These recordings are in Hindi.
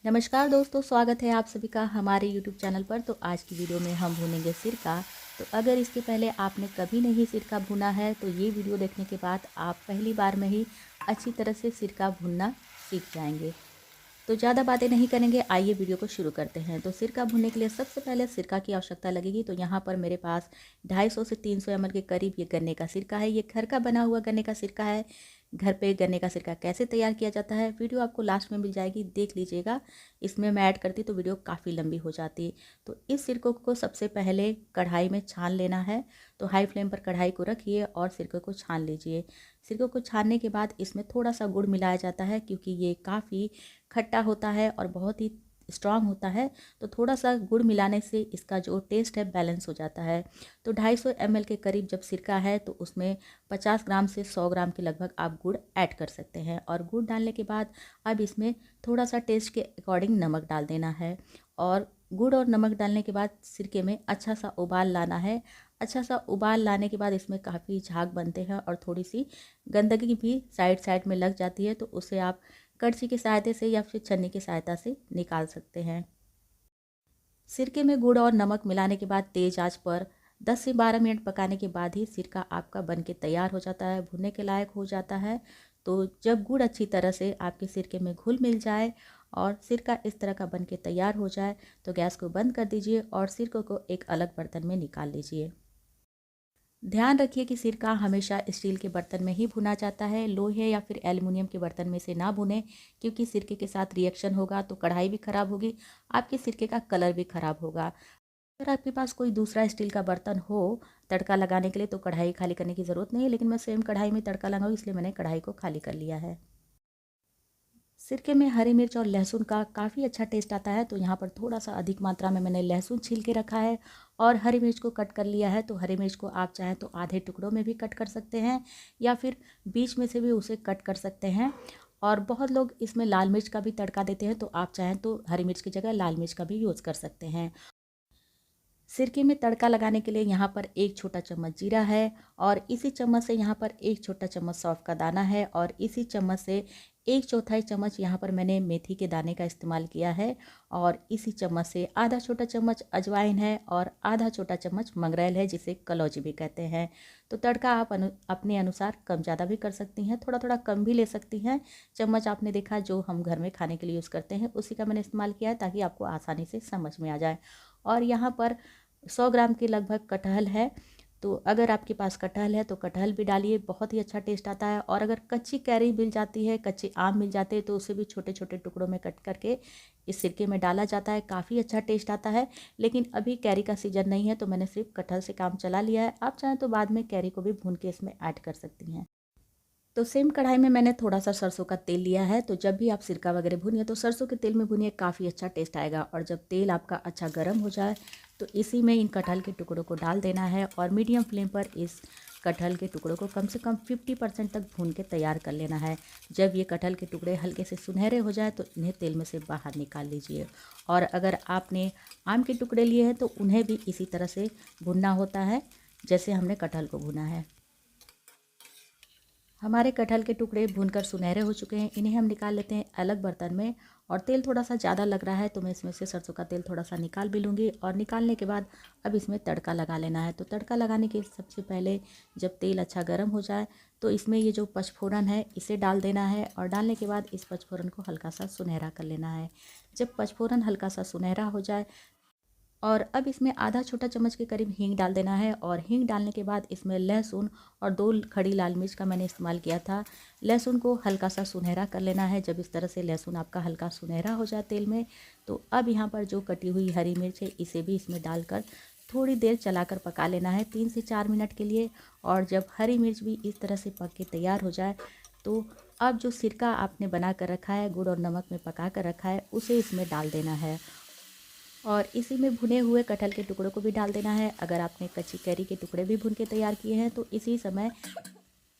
नमस्कार दोस्तों, स्वागत है आप सभी का हमारे यूट्यूब चैनल पर। तो आज की वीडियो में हम भूनेंगे सिरका। तो अगर इसके पहले आपने कभी नहीं सिरका भुना है तो ये वीडियो देखने के बाद आप पहली बार में ही अच्छी तरह से सिरका भुनना सीख जाएंगे। तो ज़्यादा बातें नहीं करेंगे, आइए वीडियो को शुरू करते हैं। तो सिरका भुनने के लिए सबसे पहले सिरका की आवश्यकता लगेगी। तो यहाँ पर मेरे पास 250 से 300 ml के करीब ये गन्ने का सिरका है। ये घर का बना हुआ गन्ने का सिरका है। घर पे गन्ने का सिरका कैसे तैयार किया जाता है वीडियो आपको लास्ट में मिल जाएगी, देख लीजिएगा। इसमें मैं ऐड करती तो वीडियो काफ़ी लंबी हो जाती। तो इस सिरकों को सबसे पहले कढ़ाई में छान लेना है। तो हाई फ्लेम पर कढ़ाई को रखिए और सिरके को छान लीजिए। सिरकों को छानने के बाद इसमें थोड़ा सा गुड़ मिलाया जाता है, क्योंकि ये काफ़ी खट्टा होता है और बहुत ही स्ट्रांग होता है। तो थोड़ा सा गुड़ मिलाने से इसका जो टेस्ट है बैलेंस हो जाता है। तो 250 ml के करीब जब सिरका है तो उसमें 50 ग्राम से 100 ग्राम के लगभग आप गुड़ ऐड कर सकते हैं। और गुड़ डालने के बाद अब इसमें थोड़ा सा टेस्ट के अकॉर्डिंग नमक डाल देना है। और गुड़ और नमक डालने के बाद सिरके में अच्छा सा उबाल लाना है। अच्छा सा उबाल लाने के बाद इसमें काफ़ी झाग बनते हैं और थोड़ी सी गंदगी भी साइड साइड में लग जाती है। तो उसे आप कड़छी की सहायता से या फिर छन्नी की सहायता से निकाल सकते हैं। सिरके में गुड़ और नमक मिलाने के बाद तेज आंच पर 10 से 12 मिनट पकाने के बाद ही सिरका आपका बन के तैयार हो जाता है, भुनने के लायक हो जाता है। तो जब गुड़ अच्छी तरह से आपके सिरके में घुल मिल जाए और सिरका इस तरह का बन के तैयार हो जाए तो गैस को बंद कर दीजिए और सिरके को एक अलग बर्तन में निकाल लीजिए। ध्यान रखिए कि सिरका हमेशा स्टील के बर्तन में ही भुना जाता है, लोहे या फिर एल्युमिनियम के बर्तन में से ना भुने, क्योंकि सिरके के साथ रिएक्शन होगा तो कढ़ाई भी खराब होगी, आपके सिरके का कलर भी खराब होगा। अगर आपके पास कोई दूसरा स्टील का बर्तन हो तड़का लगाने के लिए तो कढ़ाई खाली करने की ज़रूरत नहीं है, लेकिन मैं सेम कढ़ाई में तड़का लगाऊँ इसलिए मैंने कढ़ाई को खाली कर लिया है। सिरके में हरी मिर्च और लहसुन का काफ़ी अच्छा टेस्ट आता है। तो यहाँ पर थोड़ा सा अधिक मात्रा में मैंने लहसुन छील के रखा है और हरी मिर्च को कट कर लिया है। तो हरी मिर्च को आप चाहें तो आधे टुकड़ों में भी कट कर सकते हैं या फिर बीच में से भी उसे कट कर सकते हैं। और बहुत लोग इसमें लाल मिर्च का भी तड़का देते हैं, तो आप चाहें तो हरी मिर्च की जगह लाल मिर्च का भी यूज़ कर सकते हैं। सिरके में तड़का लगाने के लिए यहाँ पर 1 छोटा चम्मच जीरा है और इसी चम्मच से यहाँ पर 1 छोटा चम्मच सौंफ का दाना है और इसी चम्मच से 1/4 चम्मच यहाँ पर मैंने मेथी के दाने का इस्तेमाल किया है और इसी चम्मच से आधा छोटा चम्मच अजवाइन है और आधा छोटा चम्मच मंगरेल है, जिसे कलौजी भी कहते हैं। तो तड़का आप अपने अनुसार कम ज़्यादा भी कर सकती हैं, थोड़ा थोड़ा कम भी ले सकती हैं। चम्मच आपने देखा जो हम घर में खाने के लिए यूज़ करते हैं उसी का मैंने इस्तेमाल किया है, ताकि आपको आसानी से समझ में आ जाए। और यहाँ पर 100 ग्राम के लगभग कटहल है। तो अगर आपके पास कटहल है तो कटहल भी डालिए, बहुत ही अच्छा टेस्ट आता है। और अगर कच्ची कैरी मिल जाती है, कच्चे आम मिल जाते हैं तो उसे भी छोटे छोटे टुकड़ों में कट करके इस सिरके में डाला जाता है, काफ़ी अच्छा टेस्ट आता है। लेकिन अभी कैरी का सीज़न नहीं है तो मैंने सिर्फ कटहल से काम चला लिया है। आप चाहें तो बाद में कैरी को भी भून के इसमें ऐड कर सकती हैं। तो सेम कढ़ाई में मैंने थोड़ा सा सरसों का तेल लिया है। तो जब भी आप सिरका वगैरह भूनिए तो सरसों के तेल में भूनिए, काफ़ी अच्छा टेस्ट आएगा। और जब तेल आपका अच्छा गर्म हो जाए तो इसी में इन कटहल के टुकड़ों को डाल देना है और मीडियम फ्लेम पर इस कटहल के टुकड़ों को कम से कम 50% तक भून के तैयार कर लेना है। जब ये कटहल के टुकड़े हल्के से सुनहरे हो जाए तो इन्हें तेल में से बाहर निकाल लीजिए। और अगर आपने आम के टुकड़े लिए हैं तो उन्हें भी इसी तरह से भुनना होता है जैसे हमने कटहल को भुना है। हमारे कटहल के टुकड़े भूनकर सुनहरे हो चुके हैं, इन्हें हम निकाल लेते हैं अलग बर्तन में। और तेल थोड़ा सा ज़्यादा लग रहा है तो मैं इसमें से सरसों का तेल थोड़ा सा निकाल भी लूँगी। और निकालने के बाद अब इसमें तड़का लगा लेना है। तो तड़का लगाने के सबसे पहले जब तेल अच्छा गर्म हो जाए तो इसमें ये जो पचफोरन है इसे डाल देना है और डालने के बाद इस पचफोरन को हल्का सा सुनहरा कर लेना है। जब पचफोरन हल्का सा सुनहरा हो जाए और अब इसमें आधा छोटा चम्मच के करीब हींग डाल देना है। और हींग डालने के बाद इसमें लहसुन और 2 खड़ी लाल मिर्च का मैंने इस्तेमाल किया था। लहसुन को हल्का सा सुनहरा कर लेना है। जब इस तरह से लहसुन आपका हल्का सुनहरा हो जाए तेल में तो अब यहाँ पर जो कटी हुई हरी मिर्च है इसे भी इसमें डालकर थोड़ी देर चलाकर पका लेना है, 3 से 4 मिनट के लिए। और जब हरी मिर्च भी इस तरह से पक के तैयार हो जाए तो अब जो सिरका आपने बना कर रखा है, गुड़ और नमक में पका कर रखा है, उसे इसमें डाल देना है। और इसी में भुने हुए कटहल के टुकड़ों को भी डाल देना है। अगर आपने कच्ची कैरी के टुकड़े भी भून के तैयार किए हैं तो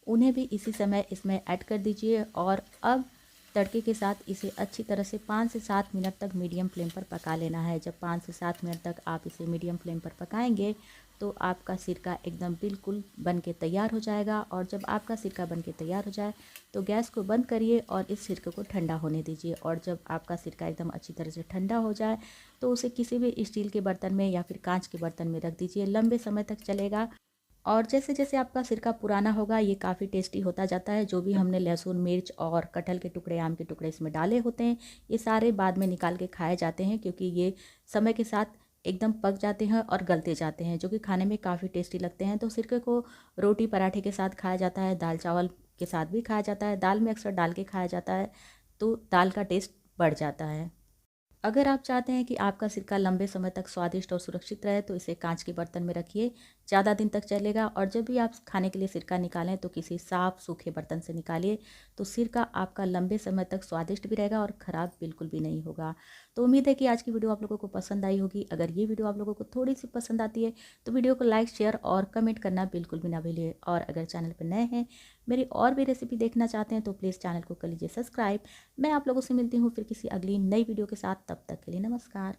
उन्हें भी इसी समय इसमें ऐड कर दीजिए। और अब तड़के के साथ इसे अच्छी तरह से 5 से 7 मिनट तक मीडियम फ्लेम पर पका लेना है। जब 5 से 7 मिनट तक आप इसे मीडियम फ्लेम पर पकाएंगे तो आपका सिरका एकदम बिल्कुल बन के तैयार हो जाएगा। और जब आपका सिरका बन के तैयार हो जाए तो गैस को बंद करिए और इस सिरके को ठंडा होने दीजिए। और जब आपका सिरका एकदम अच्छी तरह से ठंडा हो जाए तो उसे किसी भी स्टील के बर्तन में या फिर कांच के बर्तन में रख दीजिए, लंबे समय तक चलेगा। और जैसे जैसे आपका सिरका पुराना होगा ये काफ़ी टेस्टी होता जाता है। जो भी हमने लहसुन, मिर्च और कटहल के टुकड़े, आम के टुकड़े इसमें डाले होते हैं, ये सारे बाद में निकाल के खाए जाते हैं, क्योंकि ये समय के साथ एकदम पक जाते हैं और गलते जाते हैं, जो कि खाने में काफ़ी टेस्टी लगते हैं। तो सिरके को रोटी पराठे के साथ खाया जाता है, दाल चावल के साथ भी खाया जाता है, दाल में अक्सर डाल के खाया जाता है, तो दाल का टेस्ट बढ़ जाता है। अगर आप चाहते हैं कि आपका सिरका लंबे समय तक स्वादिष्ट और सुरक्षित रहे तो इसे कांच के बर्तन में रखिए, ज़्यादा दिन तक चलेगा। और जब भी आप खाने के लिए सिरका निकालें तो किसी साफ सूखे बर्तन से निकालिए, तो सिरका आपका लंबे समय तक स्वादिष्ट भी रहेगा और ख़राब बिल्कुल भी नहीं होगा। तो उम्मीद है कि आज की वीडियो आप लोगों को पसंद आई होगी। अगर ये वीडियो आप लोगों को थोड़ी सी पसंद आती है तो वीडियो को लाइक, शेयर और कमेंट करना बिल्कुल भी ना भूलिए। और अगर चैनल पर नए हैं, मेरी और भी रेसिपी देखना चाहते हैं, तो प्लीज़ चैनल को कर लीजिए सब्सक्राइब। मैं आप लोगों से मिलती हूँ फिर किसी अगली नई वीडियो के साथ। तब तक के लिए नमस्कार।